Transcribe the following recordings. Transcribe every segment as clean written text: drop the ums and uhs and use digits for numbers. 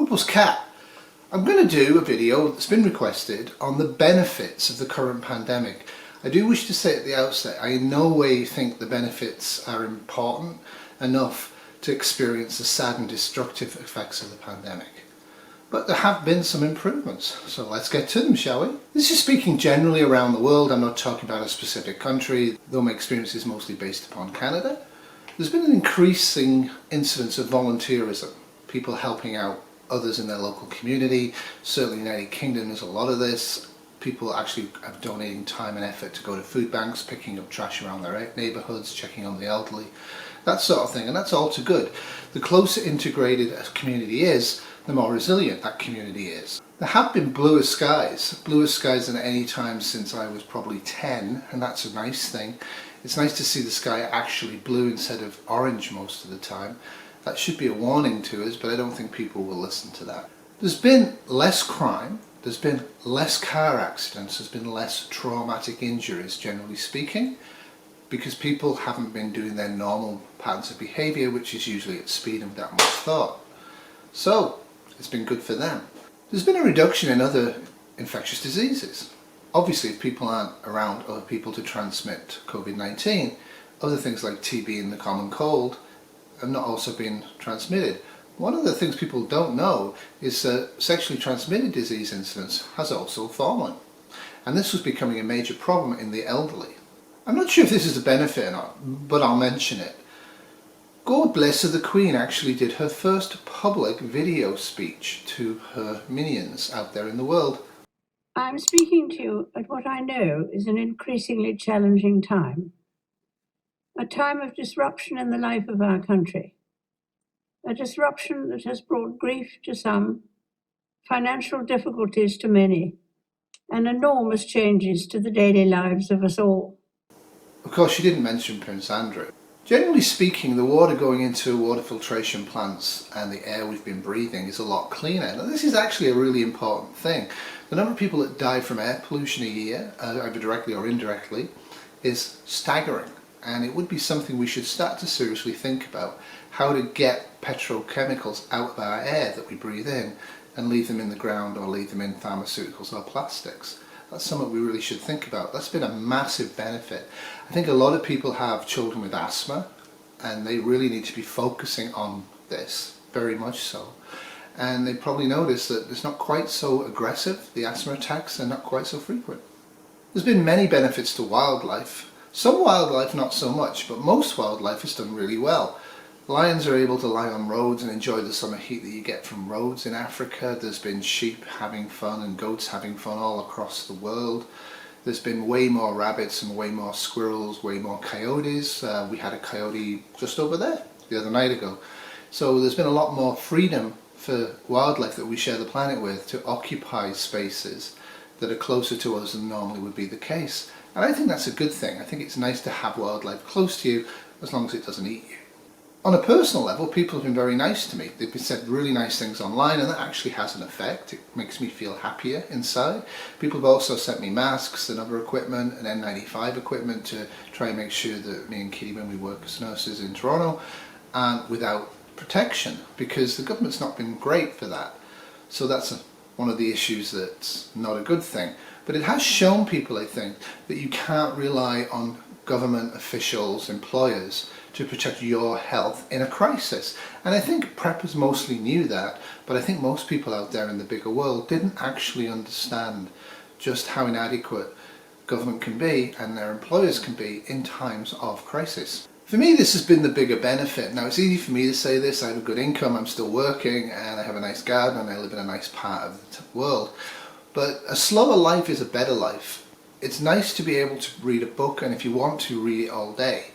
Huples Cat. I'm going to do a video that's been requested on the benefits of the current pandemic. I do wish to say at the outset, I in no way think the benefits are important enough to experience the sad and destructive effects of the pandemic. But there have been some improvements, so let's get to them, shall we? This is speaking generally around the world. I'm not talking about a specific country, though my experience is mostly based upon Canada. There's been an increasing incidence of volunteerism, people helping out others in their local community. Certainly in the United Kingdom there's a lot of this. People actually are donating time and effort to go to food banks, picking up trash around their neighbourhoods, checking on the elderly, that sort of thing, and that's all too good. The closer integrated a community is, the more resilient that community is. There have been bluer skies than any time since I was probably 10, and that's a nice thing. It's nice to see the sky actually blue instead of orange most of the time. That should be a warning to us, but I don't think people will listen to that. There's been less crime, there's been less car accidents, there's been less traumatic injuries generally speaking, because people haven't been doing their normal patterns of behaviour, which is usually at speed and without much thought. So, it's been good for them. There's been a reduction in other infectious diseases. Obviously, if people aren't around other people to transmit COVID-19, other things like TB and the common cold have not also been transmitted. One of the things people don't know is that sexually transmitted disease incidence has also fallen. And this was becoming a major problem in the elderly. I'm not sure if this is a benefit or not, but I'll mention it. God bless her, the Queen actually did her first public video speech to her minions out there in the world. I'm speaking to you at what I know is an increasingly challenging time. A time of disruption in the life of our country. A disruption that has brought grief to some, financial difficulties to many, and enormous changes to the daily lives of us all. Of course, she didn't mention Prince Andrew. Generally speaking, the water going into water filtration plants and the air we've been breathing is a lot cleaner. Now, this is actually a really important thing. The number of people that die from air pollution a year, either directly or indirectly, is staggering. And it would be something we should start to seriously think about, how to get petrochemicals out of our air that we breathe in and leave them in the ground or leave them in pharmaceuticals or plastics. That's something we really should think about. That's been a massive benefit. I think a lot of people have children with asthma and they really need to be focusing on this, very much so. And they probably notice that it's not quite so aggressive, the asthma attacks are not quite so frequent. There's been many benefits to wildlife. Some wildlife not so much, but most wildlife has done really well. Lions are able to lie on roads and enjoy the summer heat that you get from roads in Africa. There's been sheep having fun and goats having fun all across the world. There's been way more rabbits and way more squirrels, way more coyotes. We had a coyote just over there the other night ago. So there's been a lot more freedom for wildlife that we share the planet with to occupy spaces that are closer to us than normally would be the case. And I think that's a good thing. I think it's nice to have wildlife close to you as long as it doesn't eat you. On a personal level, people have been very nice to me. They've said really nice things online, and that actually has an effect. It makes me feel happier inside. People have also sent me masks and other equipment and N95 equipment to try and make sure that me and Kitty, when we work as nurses in Toronto, aren't without protection, because the government's not been great for that. So that's one of the issues that's not a good thing. But it has shown people, I think, that you can't rely on government officials, employers, to protect your health in a crisis. And I think preppers mostly knew that, but I think most people out there in the bigger world didn't actually understand just how inadequate government can be and their employers can be in times of crisis. For me, this has been the bigger benefit. Now, it's easy for me to say this. I have a good income, I'm still working, and I have a nice garden, and I live in a nice part of the world. But a slower life is a better life. It's nice to be able to read a book, and if you want to, read it all day.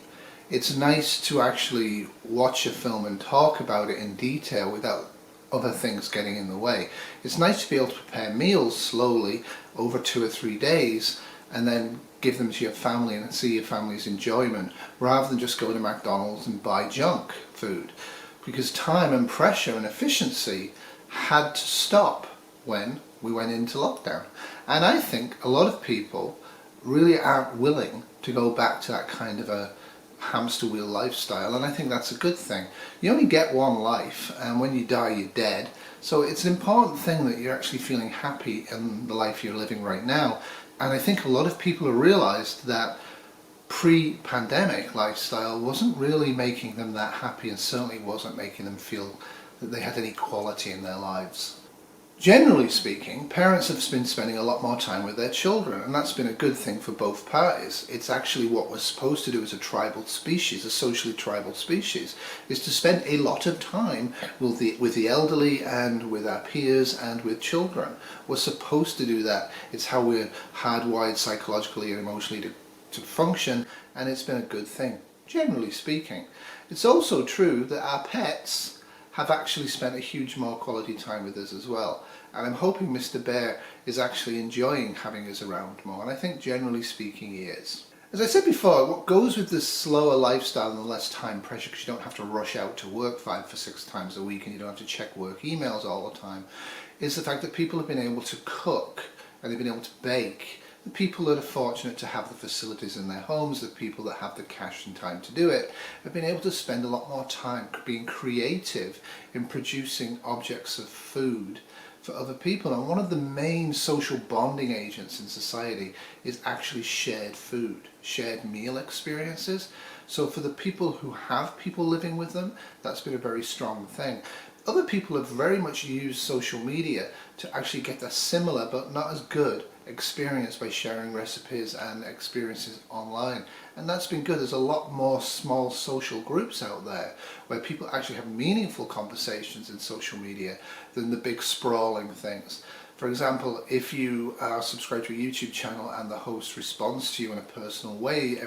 It's nice to actually watch a film and talk about it in detail without other things getting in the way. It's nice to be able to prepare meals slowly over 2 or 3 days and then give them to your family and see your family's enjoyment, rather than just go to McDonald's and buy junk food. Because time and pressure and efficiency had to stop when we went into lockdown. And I think a lot of people really aren't willing to go back to that kind of a hamster wheel lifestyle, and I think that's a good thing. You only get one life, and when you die you're dead, So it's an important thing that you're actually feeling happy in the life you're living right now. And I think a lot of people have realized that pre-pandemic lifestyle wasn't really making them that happy, and certainly wasn't making them feel that they had any quality in their lives. Generally speaking, parents have been spending a lot more time with their children, and that's been a good thing for both parties. It's actually what we're supposed to do as a tribal species, a socially tribal species, is to spend a lot of time with the elderly and with our peers and with children. We're supposed to do that. It's how we're hardwired psychologically and emotionally to function, and it's been a good thing, generally speaking. It's also true that our pets have actually spent a huge more quality time with us as well. And I'm hoping Mr. Bear is actually enjoying having us around more, and I think generally speaking he is. As I said before, what goes with this slower lifestyle and the less time pressure, because you don't have to rush out to work 5 or 6 times a week and you don't have to check work emails all the time, is the fact that people have been able to cook and they've been able to bake. The people that are fortunate to have the facilities in their homes, the people that have the cash and time to do it, have been able to spend a lot more time being creative in producing objects of food for other people. And one of the main social bonding agents in society is actually shared food, shared meal experiences. So for the people who have people living with them, that's been a very strong thing. Other people have very much used social media to actually get a similar but not as good experience by sharing recipes and experiences online, and that's been good. There's a lot more small social groups out there where people actually have meaningful conversations in social media than the big sprawling things. For example, if you are subscribed to a YouTube channel and the host responds to you in a personal way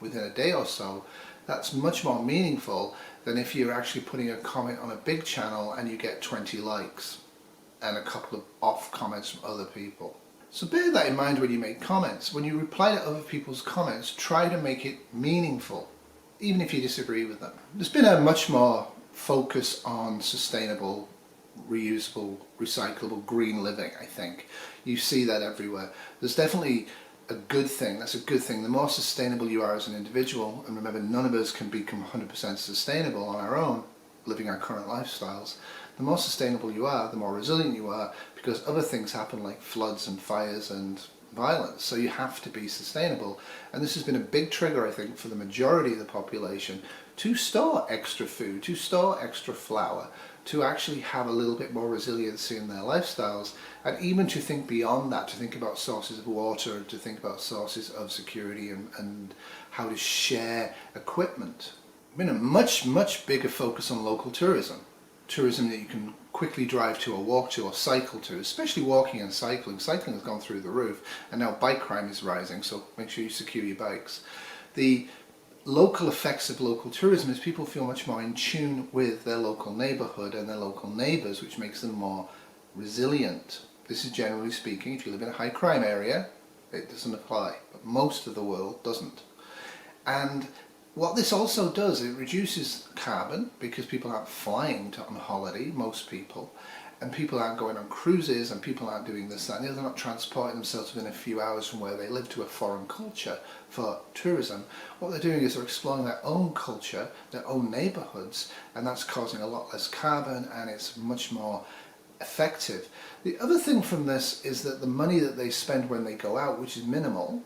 within a day or so, that's much more meaningful than if you're actually putting a comment on a big channel and you get 20 likes and a couple of off comments from other people. So bear that in mind when you make comments. When you reply to other people's comments, try to make it meaningful, even if you disagree with them. There's been a much more focus on sustainable, reusable, recyclable, green living, I think. You see that everywhere. There's definitely a good thing. That's a good thing. The more sustainable you are as an individual, and remember, none of us can become 100% sustainable on our own, living our current lifestyles. The more sustainable you are, the more resilient you are, because other things happen like floods and fires and violence. So you have to be sustainable. And this has been a big trigger, I think, for the majority of the population to store extra food, to store extra flour, to actually have a little bit more resiliency in their lifestyles, and even to think beyond that, to think about sources of water, to think about sources of security and how to share equipment. Been a much, much bigger focus on local tourism. Tourism that you can quickly drive to or walk to or cycle to, especially walking and cycling. Cycling has gone through the roof, and now bike crime is rising, so make sure you secure your bikes. The local effects of local tourism is people feel much more in tune with their local neighbourhood and their local neighbours, which makes them more resilient. This is generally speaking. If you live in a high crime area, it doesn't apply, but most of the world doesn't. And what this also does, it reduces carbon, because people aren't flying on holiday, most people, and people aren't going on cruises, and people aren't doing this, that and the other. They're not transporting themselves within a few hours from where they live to a foreign culture for tourism. What they're doing is they're exploring their own culture, their own neighbourhoods, and that's causing a lot less carbon, and it's much more effective. The other thing from this is that the money that they spend when they go out, which is minimal,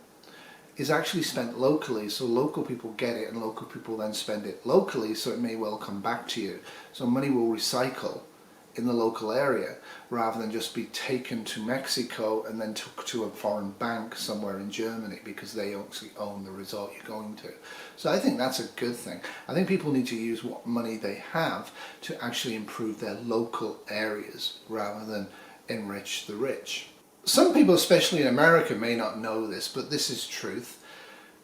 is actually spent locally, so local people get it and local people then spend it locally, so it may well come back to you. So money will recycle in the local area rather than just be taken to Mexico and then took to a foreign bank somewhere in Germany because they actually own the resort you're going to. So I think that's a good thing. I think people need to use what money they have to actually improve their local areas rather than enrich the rich. Some people, especially in America, may not know this, but this is truth.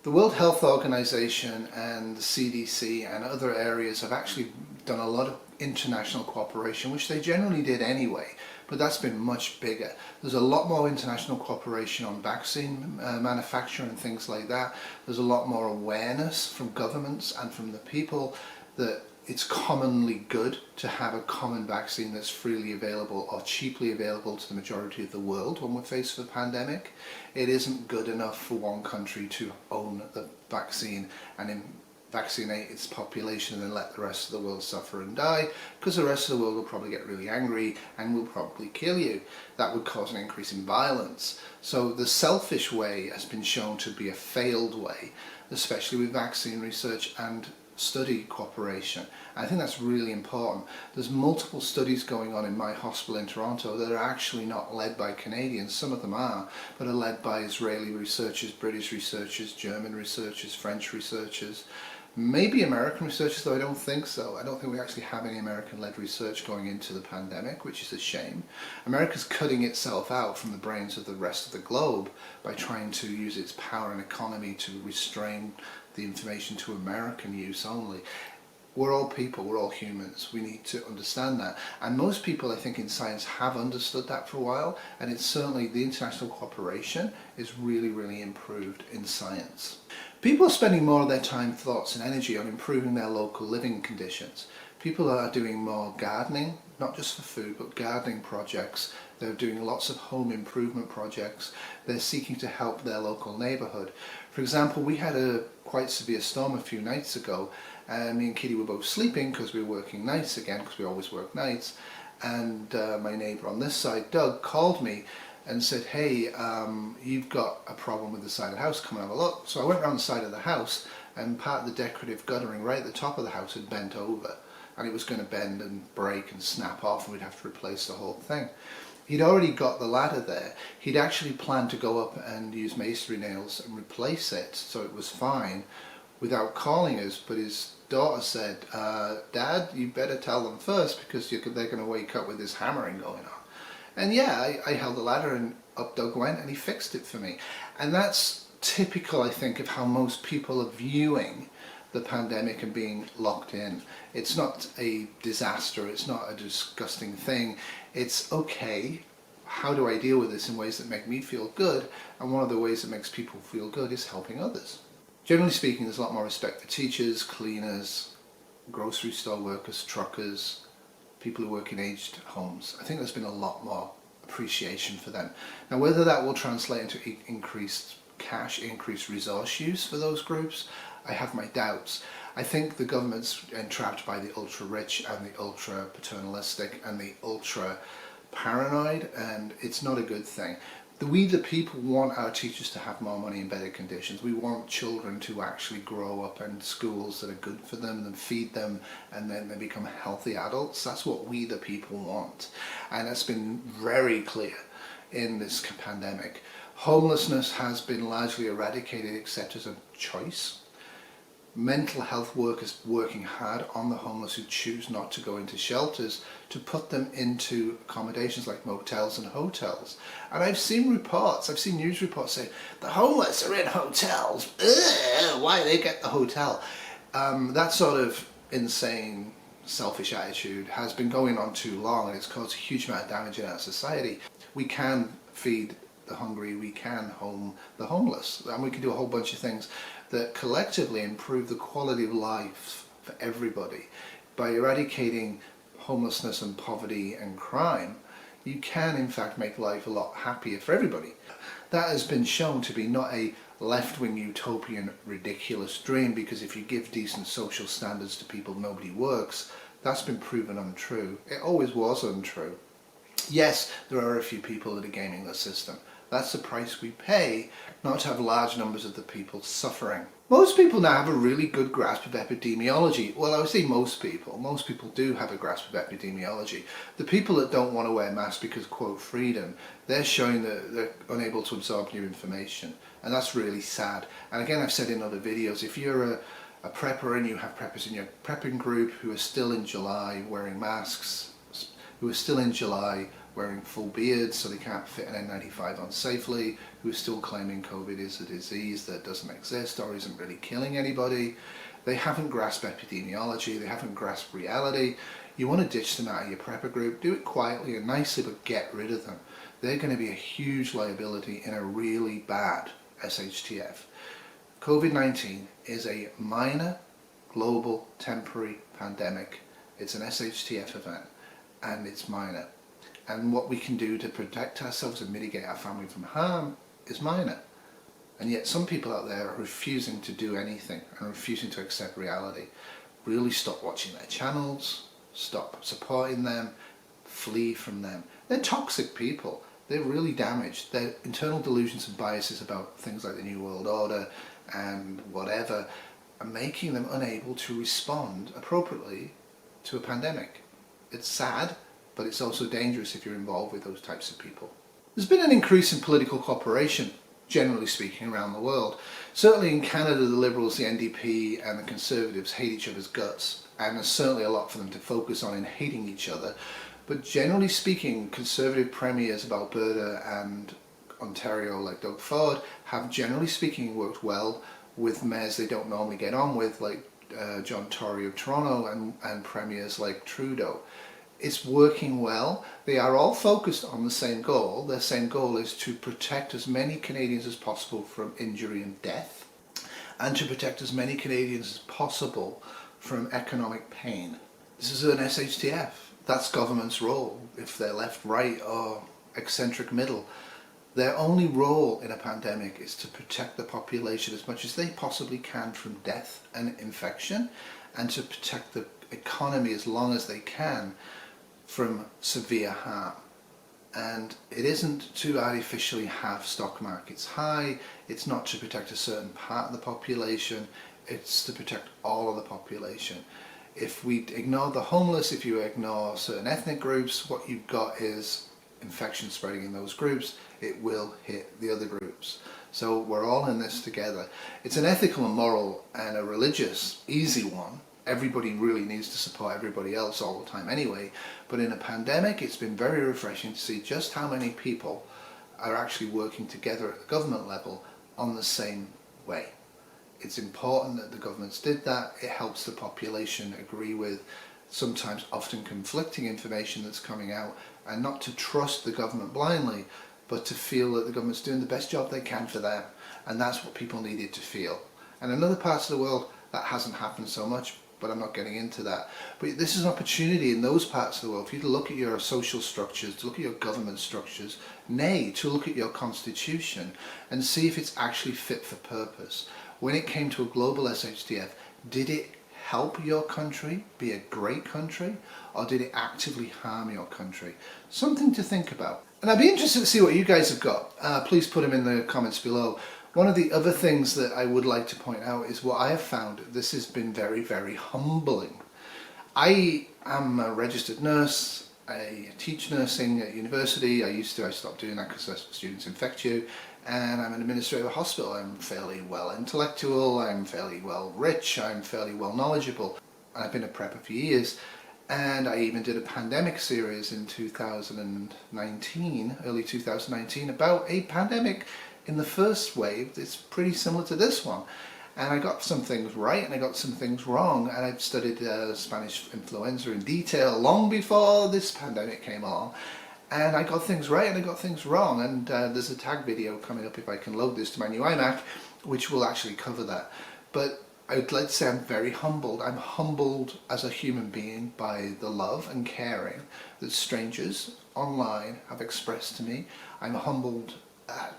The World Health Organization and the CDC and other areas have actually done a lot of international cooperation, which they generally did anyway, but that's been much bigger. There's a lot more international cooperation on vaccine manufacture and things like that. There's a lot more awareness from governments and from the people that it's commonly good to have a common vaccine that's freely available or cheaply available to the majority of the world when we're faced with a pandemic. It isn't good enough for one country to own the vaccine and vaccinate its population and then let the rest of the world suffer and die, because the rest of the world will probably get really angry and will probably kill you. That would cause an increase in violence. So the selfish way has been shown to be a failed way, especially with vaccine research and study cooperation. I think that's really important. There's multiple studies going on in my hospital in Toronto that are actually not led by Canadians. Some of them are, but are led by Israeli researchers, British researchers, German researchers, French researchers, maybe American researchers, though I don't think so. I don't think we actually have any American-led research going into the pandemic, which is a shame. America's cutting itself out from the brains of the rest of the globe by trying to use its power and economy to restrain the information to American use only. We're all people, we're all humans. We need to understand that. And most people, I think, in science have understood that for a while, and it's certainly, the international cooperation is really, really improved in science. People are spending more of their time, thoughts and energy on improving their local living conditions. People are doing more gardening, not just for food, but gardening projects. They're doing lots of home improvement projects. They're seeking to help their local neighbourhood. For example, we had a quite severe storm a few nights ago, and me and Kitty were both sleeping because we were working nights again, because we always work nights. And my neighbour on this side, Doug, called me and said, hey, you've got a problem with the side of the house, come and have a look. So I went around the side of the house, and part of the decorative guttering right at the top of the house had bent over, and it was going to bend and break and snap off, and we'd have to replace the whole thing. He'd already got the ladder there. He'd actually planned to go up and use masonry nails and replace it so it was fine without calling us, but his daughter said, Dad, you better tell them first, because they're going to wake up with this hammering going on. And yeah, I held the ladder and up Doug went and he fixed it for me. And that's typical, I think, of how most people are viewing the pandemic and being locked in. It's not a disaster, it's not a disgusting thing. It's okay, how do I deal with this in ways that make me feel good? And one of the ways that makes people feel good is helping others. Generally speaking, there's a lot more respect for teachers, cleaners, grocery store workers, truckers, people who work in aged homes. I think there's been a lot more appreciation for them. Now, whether that will translate into increased cash, increased resource use for those groups, I have my doubts. I think the government's entrapped by the ultra-rich and the ultra-paternalistic and the ultra-paranoid, and it's not a good thing. We the people want our teachers to have more money and better conditions. We want children to actually grow up in schools that are good for them and feed them, and then they become healthy adults. That's what we the people want, and that's been very clear in this pandemic. Homelessness has been largely eradicated except as a choice. Mental health workers working hard on the homeless who choose not to go into shelters to put them into accommodations like motels and hotels. And I've seen news reports saying the homeless are in hotels. Ugh, why they get the hotel? That sort of insane, selfish attitude has been going on too long, and it's caused a huge amount of damage in our society. We can feed the hungry, we can home the homeless, and we can do a whole bunch of things that collectively improve the quality of life for everybody. By eradicating homelessness and poverty and crime, you can in fact make life a lot happier for everybody. That has been shown to be not a left-wing utopian ridiculous dream, because if you give decent social standards to people, nobody works. That's been proven untrue. It always was untrue. Yes, there are a few people that are gaming the system. That's the price we pay not to have large numbers of the people suffering. Most people now have a really good grasp of epidemiology. Well, I would say most people. Most people do have a grasp of epidemiology. The people that don't want to wear masks because, quote, freedom, they're showing that they're unable to absorb new information. And that's really sad. And again, I've said in other videos, if you're a prepper and you have preppers in your prepping group who are still in July wearing masks, who are still in July wearing full beards so they can't fit an N95 on safely, who are still claiming COVID is a disease that doesn't exist or isn't really killing anybody. They haven't grasped epidemiology, they haven't grasped reality. You want to ditch them out of your prepper group, do it quietly and nicely, but get rid of them. They're going to be a huge liability in a really bad shtf. COVID-19 is a minor global temporary pandemic. It's an shtf event, and it's minor. And what we can do to protect ourselves and mitigate our family from harm is minor. And yet some people out there are refusing to do anything and refusing to accept reality. Really stop watching their channels, stop supporting them, flee from them. They're toxic people. They're really damaged. Their internal delusions and biases about things like the New World Order and whatever are making them unable to respond appropriately to a pandemic. It's sad, but it's also dangerous if you're involved with those types of people. There's been an increase in political cooperation, generally speaking, around the world. Certainly in Canada, the Liberals, the NDP and the Conservatives hate each other's guts, and there's certainly a lot for them to focus on in hating each other. But generally speaking, Conservative premiers of Alberta and Ontario, like Doug Ford, have generally speaking worked well with mayors they don't normally get on with, like John Tory of Toronto and premiers like Trudeau. It's working well. They are all focused on the same goal. Their same goal is to protect as many Canadians as possible from injury and death, and to protect as many Canadians as possible from economic pain. This is an shtf. That's government's role, if they're left, right or eccentric middle. Their only role in a pandemic is to protect the population as much as they possibly can from death and infection, and to protect the economy as long as they can from severe harm. And it isn't to artificially have stock markets high, it's not to protect a certain part of the population, it's to protect all of the population. If we ignore the homeless, if you ignore certain ethnic groups, what you've got is infection spreading in those groups. It will hit the other groups. So we're all in this together. It's an ethical and moral and a religious, easy one. Everybody really needs to support everybody else all the time anyway. But in a pandemic, it's been very refreshing to see just how many people are actually working together at the government level on the same way. It's important that the governments did that. It helps the population agree with sometimes often conflicting information that's coming out, and not to trust the government blindly, but to feel that the government's doing the best job they can for them. And that's what people needed to feel. And in other parts of the world, that hasn't happened so much, but I'm not getting into that. But this is an opportunity in those parts of the world for you to look at your social structures, to look at your government structures, nay, to look at your constitution and see if it's actually fit for purpose. When it came to a global shtf, did it help your country be a great country, or did it actively harm your country? Something to think about. And I'd be interested to see what you guys have got. Please put them in the comments below. One of the other things that I would like to point out is what I have found. This has been very, very humbling. I am a registered nurse. I teach nursing at university. I stopped doing that because students infect you. And I'm an administrator of a hospital. I'm fairly well intellectual, I'm fairly well rich, I'm fairly well knowledgeable. I've been a prep for years, and I even did a pandemic series in 2019, early 2019, about a pandemic in the first wave. It's pretty similar to this one. And I got some things right and I got some things wrong, and I've studied Spanish influenza in detail long before this pandemic came along. And I got things right and I got things wrong, and there's a tag video coming up if I can load this to my new iMac, which will actually cover that. But I'd like to say I'm very humbled. I'm humbled as a human being by the love and caring that strangers online have expressed to me. I'm humbled,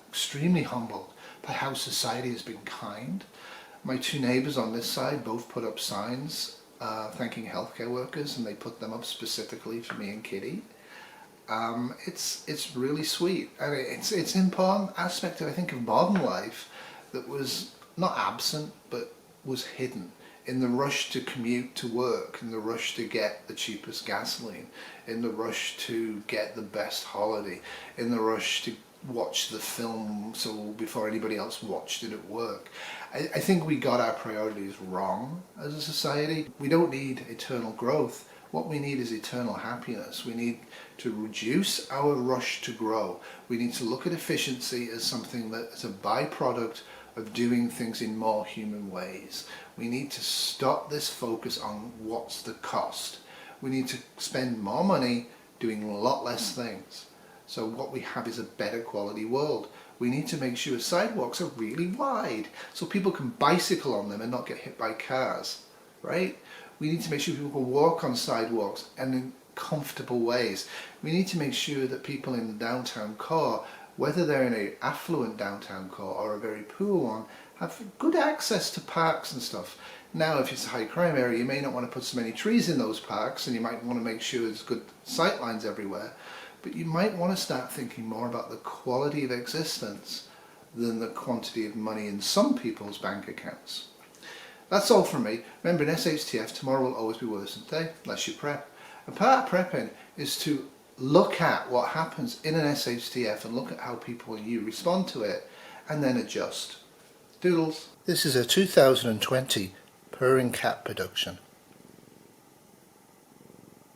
extremely humbled, by how society has been kind. My two neighbours on this side both put up signs thanking healthcare workers, and they put them up specifically for me and Kitty. It's really sweet, and it's an important aspect, I think, of modern life that was not absent but was hidden in the rush to commute to work, in the rush to get the cheapest gasoline, in the rush to get the best holiday, in the rush to watch the film so before anybody else watched it at work. I think we got our priorities wrong as a society. We don't need eternal growth. What we need is eternal happiness. We need to reduce our rush to grow. We need to look at efficiency as something that is a byproduct of doing things in more human ways. We need to stop this focus on what's the cost. We need to spend more money doing a lot less things. So what we have is a better quality world. We need to make sure sidewalks are really wide so people can bicycle on them and not get hit by cars, right? We need to make sure people can walk on sidewalks and in comfortable ways. We need to make sure that people in the downtown core whether they're in an affluent downtown core or a very poor one, have good access to parks and stuff. Now, if it's a high crime area, you may not want to put so many trees in those parks, and you might want to make sure there's good sight lines everywhere, but you might want to start thinking more about the quality of existence than the quantity of money in some people's bank accounts. That's all from me. Remember, in shtf, tomorrow will always be worse than today, unless you prep. And part of prepping is to look at what happens in an shtf and look at how people and you respond to it, and then adjust. Doodles. This is a 2020 Purring Cat production.